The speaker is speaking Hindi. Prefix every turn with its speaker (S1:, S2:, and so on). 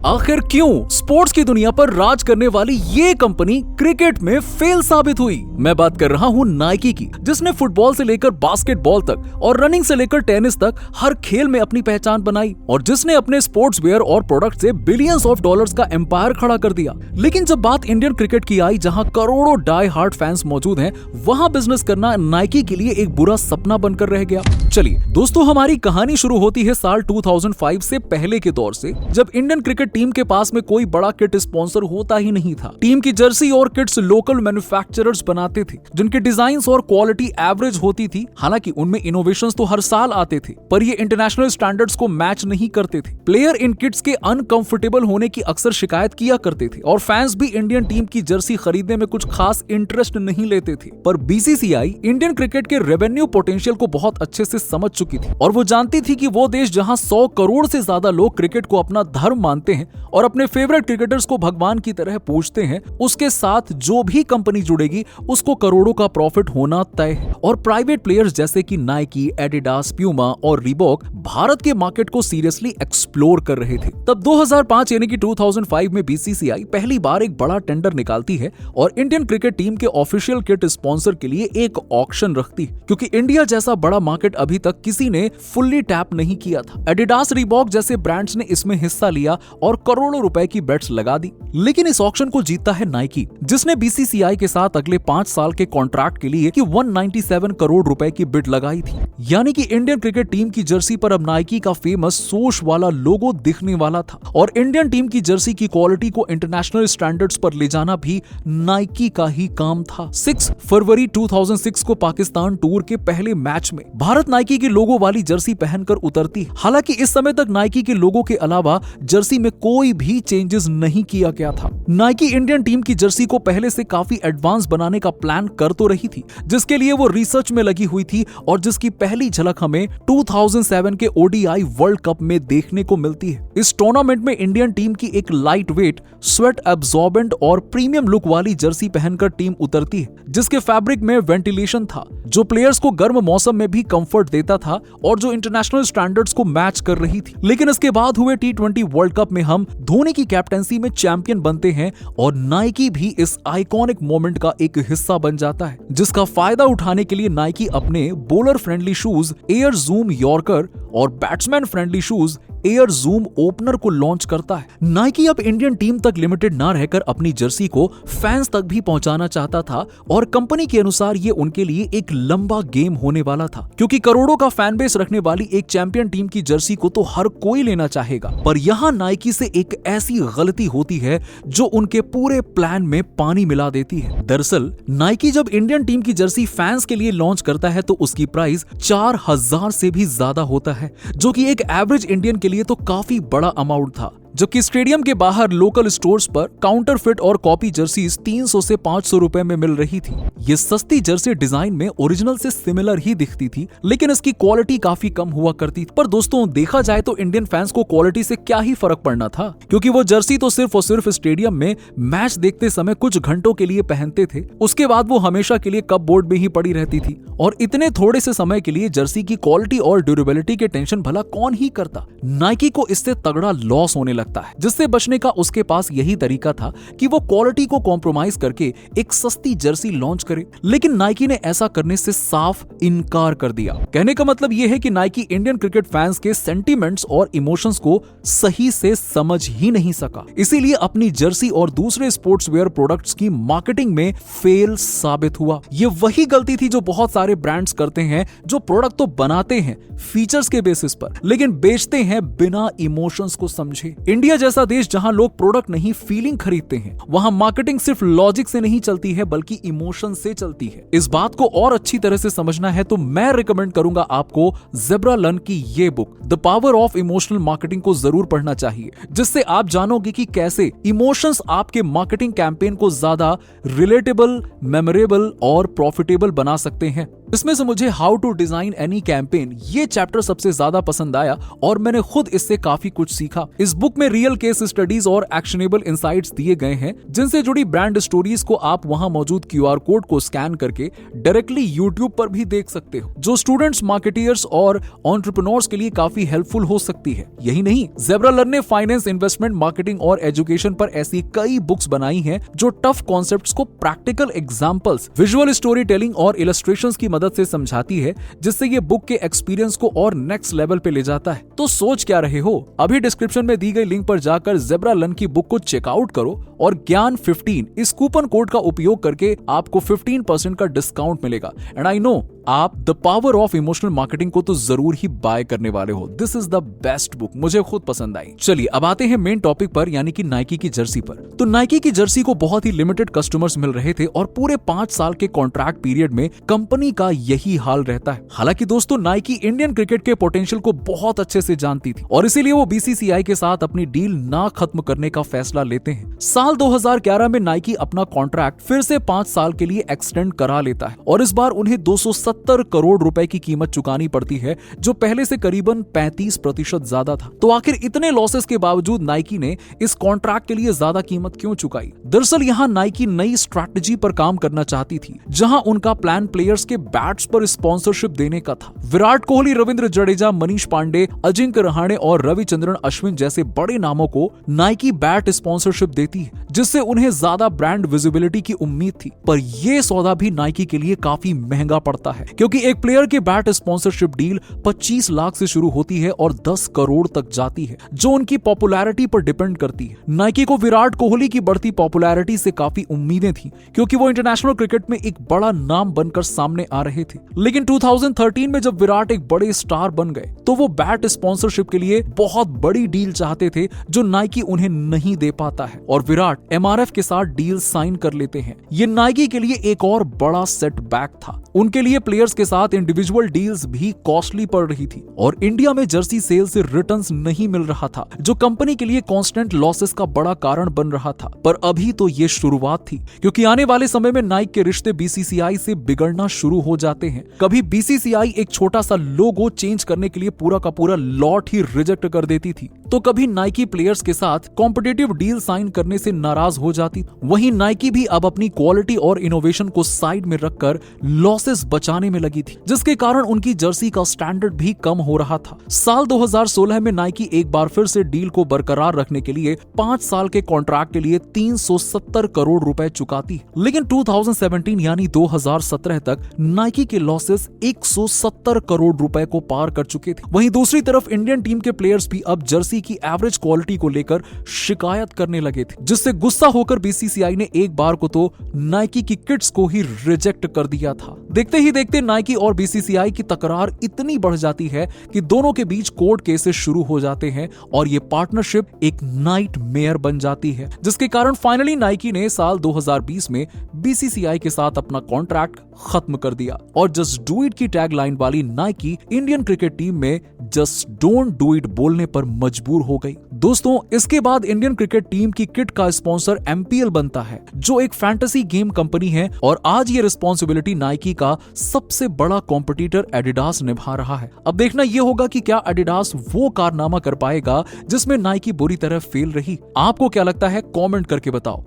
S1: आखिर क्यों स्पोर्ट्स की दुनिया पर राज करने वाली ये कंपनी क्रिकेट में फेल साबित हुई? मैं बात कर रहा हूँ नाइकी की, जिसने फुटबॉल से लेकर बास्केटबॉल तक और रनिंग से लेकर टेनिस तक हर खेल में अपनी पहचान बनाई और जिसने अपने स्पोर्ट्स वेयर और प्रोडक्ट से बिलियंस ऑफ डॉलर्स का एम्पायर खड़ा कर दिया। लेकिन जब बात इंडियन क्रिकेट की आई, जहाँ करोड़ों डाई हार्ड फैंस मौजूद हैं, वहाँ बिजनेस करना नाइकी के लिए एक बुरा सपना बनकर रह गया। चलिए दोस्तों, हमारी कहानी शुरू होती है साल 2005 से पहले के दौर से, जब इंडियन क्रिकेट टीम के पास में कोई बड़ा किट स्पॉन्सर होता ही नहीं था। टीम की जर्सी और किट्स लोकल मैन्युफैक्चरर्स बनाते थे, जिनके डिजाइन्स और क्वालिटी एवरेज होती थी। हालांकि उनमें इनोवेशंस तो हर साल आते थे, पर ये इंटरनेशनल स्टैंडर्ड्स को मैच नहीं करते थे। प्लेयर इन किट्स के अनकंफर्टेबल होने की अक्सर शिकायत किया करते थे और फैंस भी इंडियन टीम की जर्सी खरीदने में कुछ खास इंटरेस्ट नहीं लेते थे। पर बीसीसीआई इंडियन क्रिकेट के रेवेन्यू पोटेंशियल को बहुत अच्छे से समझ चुकी थी और वो जानती थी कि वो देश जहां 100 करोड़ से ज्यादा लोग क्रिकेट को अपना धर्म मानते हैं और अपने फेवरेट क्रिकेटर्स को भगवान की तरह पूजते हैं, उसके साथ जो भी कंपनी जुड़ेगी उसको करोड़ों का प्रॉफिट होना तय है। और प्राइवेट प्लेयर्स जैसे कि नाइकी, एडिडास, प्यूमा और रिबॉक भारत के मार्केट को सीरियसली एक्सप्लोर कर रहे थे। तब 2005 यानी कि 2005 में बीसीसीआई पहली बार एक बड़ा टेंडर निकालती है और इंडियन क्रिकेट टीम के ऑफिशियल किट स्पॉन्सर के लिए एक ऑक्शन रखती है, क्योंकि इंडिया जैसा बड़ा मार्केट अभी तक किसी ने फुल्ली टैप नहीं किया था। एडिडास, रिबॉक जैसे ब्रांड्स ने इसमें हिस्सा लिया और करोड़ों रुपए की बेट्स लगा दी। लेकिन इस ऑक्शन को जीतता है नाइकी, जिसने बीसीसीआई के साथ अगले 5 साल के कॉन्ट्रैक्ट के लिए 197 करोड़ रुपए की बिड लगाई थी। यानी कि इंडियन क्रिकेट टीम की जर्सी पर अब नाइकी का फेमस सोश वाला लोगो दिखने वाला था और इंडियन टीम की जर्सी की क्वालिटी को इंटरनेशनल स्टैंडर्ड्स पर ले जाना भी नाइकी का ही काम था। 6 फरवरी 2006 को पाकिस्तान टूर के पहले मैच में भारत नाइकी के लोगो वाली जर्सी पहनकर उतरती। हालांकि इस समय तक नाइकी के लोगो के अलावा जर्सी में कोई भी चेंजेस नहीं किया गया था। नाइकी इंडियन टीम की जर्सी को पहले से काफी एडवांस बनाने का प्लान कर तो रही थी, जिसके लिए वो रिसर्च में लगी हुई थी और जिसकी पहली झलक हमें 2007 के ओडीआई वर्ल्ड कप में देखने को मिलती है। इस टूर्नामेंट में इंडियन टीम की एक लाइट वेट, स्वेट एब्जॉर्बेंट और प्रीमियम लुक वाली जर्सी पहनकर टीम उतरती है, जिसके फैब्रिक में वेंटिलेशन था, जो प्लेयर्स को गर्म मौसम में भी कंफर्ट देता था और जो इंटरनेशनल स्टैंडर्ड्स को मैच कर रही थी। लेकिन इसके बाद हुए T20 वर्ल्ड कप में हम धोनी की कैप्टेंसी में चैंपियन बनते हैं और नाइकी भी इस आइकॉनिक मोमेंट का एक हिस्सा बन जाता है, जिसका फायदा उठाने के लिए नाइकी अपने bowler friendly shoes Air Zoom Yorker और batsman friendly shoes Air Zoom opener को लॉन्च करता है। नाइकी अब इंडियन टीम तक लिमिटेड ना रहकर अपनी जर्सी को फैंस तक भी पहुंचाना चाहता था और कंपनी के अनुसार ये उनके लिए एक लंबा गेम होने वाला था, क्योंकि करोड़ों का फैन बेस रखने वाली एक चैंपियन टीम की जर्सी को तो हर कोई लेना चाहेगा। पर यहाँ नाइकी से एक ऐसी गलती होती है जो उनके पूरे प्लान में पानी मिला देती है। दरअसल नाइकी जब इंडियन टीम की जर्सी फैंस के लिए लॉन्च करता है तो उसकी प्राइस 4000 से भी ज्यादा होता है, जो कि एक एवरेज इंडियन के लिए तो काफी बड़ा अमाउंट था। जबकि स्टेडियम के बाहर लोकल स्टोर्स पर काउंटरफिट और कॉपी जर्सीज 300 से 500 रुपए में मिल रही थी। ये सस्ती जर्सी डिजाइन में ओरिजिनल से सिमिलर ही दिखती थी, लेकिन इसकी क्वालिटी काफी कम हुआ करती थी। पर दोस्तों, देखा जाए तो इंडियन फैंस को क्वालिटी से क्या ही फर्क पड़ना था, क्योंकि वो जर्सी तो सिर्फ और सिर्फ स्टेडियम में मैच देखते समय कुछ घंटों के लिए पहनते थे। उसके बाद वो हमेशा के लिए कपबोर्ड में ही पड़ी रहती थी और इतने थोड़े से समय के लिए जर्सी की क्वालिटी और ड्यूरेबिलिटी के टेंशन भला कौन ही करता। नाइकी को इससे तगड़ा लॉस होने लगता है, जिससे बचने का उसके पास यही तरीका था कि वो क्वालिटी को कॉम्प्रोमाइज करके एक सस्ती जर्सी लॉन्च करे। लेकिन नाइकी ने ऐसा करने से साफ इनकार कर दिया। कहने का मतलब यह है कि नाइकी इंडियन क्रिकेट फैंस के सेंटीमेंट्स और इमोशंस को सही से समझ ही नहीं सका, इसीलिए अपनी जर्सी और दूसरे स्पोर्ट्स वेयर प्रोडक्ट्स की मार्केटिंग में फेल साबित हुआ। ये वही गलती थी जो बहुत सारे ब्रांड्स करते हैं, जो प्रोडक्ट तो बनाते हैं फीचर्स के बेसिस पर, लेकिन बेचते हैं बिना इमोशंस को समझे। इंडिया जैसा देश जहां लोग प्रोडक्ट नहीं फीलिंग खरीदते हैं, वहां मार्केटिंग सिर्फ लॉजिक से नहीं चलती है बल्कि इमोशन से चलती है। इस बात को और अच्छी तरह से समझना है तो मैं रिकमेंड करूंगा आपको ज़ेब्रा लर्न की ये book the power of emotional marketing को जरूर पढ़ना चाहिए, जिससे आप जानोगे कि कैसे इमोशंस आपके मार्केटिंग कैंपेन को ज्यादा रिलेटेबल, मेमोरेबल और प्रॉफिटेबल बना सकते हैं। इसमें से मुझे how to design any campaign ये चैप्टर सबसे ज्यादा पसंद आया और मैंने खुद इससे काफी कुछ सीखा। इस बुक में रियल केस स्टडीज और एक्शनेबल इंसाइट्स दिए गए हैं जिनसे जुड़ी ब्रांड स्टोरीज को आप वहां मौजूद QR कोड को स्कैन करके डायरेक्टली यूट्यूब पर भी देख सकते हो, जो स्टूडेंट्स, मार्केटियर्स और एंटरप्रेन्योर्स के लिए काफी हेल्पफुल हो सकती है। यही नहीं, ज़ेब्रा ने फाइनेंस, इन्वेस्टमेंट, मार्केटिंग और एजुकेशन पर ऐसी कई बुक्स बनाई हैं जो टफ कॉन्सेप्ट्स को practical examples, visual story telling और इलस्ट्रेशंस की मदद से समझाती है, जिससे ये बुक के एक्सपीरियंस को और नेक्स्ट लेवल पे ले जाता है। तो सोच क्या रहे हो? अभी डिस्क्रिप्शन में दी गई लिंक पर जाकर ज़ेब्रा की बुक को चेकआउट करो और ज्ञान 15 इस कूपन कोड का उपयोग करके आपको 15% का डिस्काउंट मिलेगा। एंड आई नो आप the power of emotional marketing को तो जरूर ही बाय करने वाले हो। This is the best book, मुझे खुद पसंद आई। चलिए अब आते हैं मेन टॉपिक पर, यानी कि नाइकी की जर्सी पर। तो नाइकी की जर्सी को बहुत ही लिमिटेड कस्टमर्स मिल रहे थे और पूरे 5 साल के कॉन्ट्रैक्ट पीरियड में कंपनी का यही हाल रहता है। हालांकि दोस्तों, नाइकी इंडियन क्रिकेट के पोटेंशियल को बहुत अच्छे से जानती थी और इसीलिए वो BCCI के साथ अपनी डील ना खत्म करने का फैसला लेते हैं। साल 2011 में नाइकी अपना कॉन्ट्रैक्ट फिर से 5 साल के लिए एक्सटेंड करा लेता है और इस बार उन्हें 270 करोड़ रुपए की कीमत चुकानी पड़ती है, जो पहले से करीबन 35% ज्यादा था। तो आखिर इतने लॉसेस के बावजूद नाइकी ने इस कॉन्ट्रैक्ट के लिए ज्यादा कीमत क्यों चुकाई? दरअसल यहाँ नाइकी नई स्ट्रैटेजी पर काम करना चाहती थी, जहां उनका प्लान प्लेयर्स के बैट्स पर स्पॉन्सरशिप देने का था। विराट कोहली, रविंद्र जडेजा, मनीष पांडे, अजिंक्य रहाणे और रविचंद्रन अश्विन जैसे बड़े नामों को नाइकी बैट स्पॉन्सरशिप देती है, जिससे उन्हें ज्यादा ब्रांड विजिबिलिटी की उम्मीद थी। पर यह सौदा भी नाइकी के लिए काफी महंगा पड़ता है, क्योंकि एक प्लेयर के बैट स्पॉन्सरशिप डील 25 लाख से शुरू होती है और 10 करोड़ तक जाती है, जो उनकी पॉपुलैरिटी पर डिपेंड करती है। नाइकी को विराट कोहली की बढ़ती पॉपुलैरिटी से काफी उम्मीदें थी, क्योंकि वो इंटरनेशनल क्रिकेट में एक बड़ा नाम बनकर सामने आ रहे थे। लेकिन 2013 में जब विराट एक बड़े स्टार बन गए, तो वो बैट स्पॉन्सरशिप के लिए बहुत बड़ी डील चाहते थे, जो नाइकी उन्हें नहीं दे पाता है, और विराट MRF के साथ डील साइन कर लेते हैं। ये नाइकी के लिए एक और बड़ा सेटबैक था। उनके लिए प्लेयर्स के साथ इंडिविजुअल डील्स भी कॉस्टली पड़ रही थी और इंडिया में जर्सी सेल से रिटर्न्स नहीं मिल रहा था, जो कंपनी के लिए कांस्टेंट लॉसेस का बड़ा कारण बन रहा था। पर अभी तो ये शुरुआत थी, क्योंकि आने वाले समय में नाइक के रिश्ते BCCI से बिगड़ना शुरू हो जाते हैं। कभी BCCI एक छोटा सा लोगो चेंज करने के लिए पूरा का पूरा लॉट ही रिजेक्ट कर देती थी, तो कभी नाइकी प्लेयर्स के साथ कॉम्पिटिटिव डील साइन करने से नाराज हो जाती। वहीं नाइकी भी अब अपनी क्वालिटी और इनोवेशन को साइड में रखकर लॉसेस बचाने में लगी थी, जिसके कारण उनकी जर्सी का स्टैंडर्ड भी कम हो रहा था। साल 2016 में नाइकी एक बार फिर से डील को बरकरार रखने के लिए 5 साल के कॉन्ट्रैक्ट के लिए 370 करोड़ रुपए चुकाती, लेकिन 2017 यानी 2017 तक नाइकी के लॉसेस 170 करोड़ रुपए को पार कर चुके थे। वहीं दूसरी तरफ इंडियन टीम के प्लेयर्स भी अब जर्सी की एवरेज क्वालिटी को लेकर शिकायत करने लगे थे, जिससे गुस्सा होकर BCCI ने एक बार को तो नाइकी की किट्स को ही रिजेक्ट कर दिया था। देखते ही देखते नाइकी और BCCI की तकरार इतनी बढ़ जाती है कि दोनों के बीच कोर्ट केसेस शुरू हो जाते हैं और ये पार्टनरशिप एक नाइटमेयर बन जाती है, जिसके कारण फाइनली नाइकी ने साल 2020 में BCCI के साथ अपना कॉन्ट्रैक्ट खत्म कर दिया और जस्ट डू इट की टैगलाइन वाली नाइकी इंडियन क्रिकेट टीम में जस्ट डोंट डू इट बोलने पर मजबूर हो गई। दोस्तों, इसके बाद इंडियन क्रिकेट टीम की किट का स्पॉन्सर MPL बनता है, जो एक फैंटेसी गेम कंपनी है, और आज ये रिस्पॉन्सिबिलिटी नाइकी का सबसे बड़ा कॉम्पिटिटर एडिडास निभा रहा है। अब देखना ये होगा कि क्या एडिडास वो कारनामा कर पाएगा जिसमें नाइकी बुरी तरह फेल रही। आपको क्या लगता है? कमेंट करके बताओ।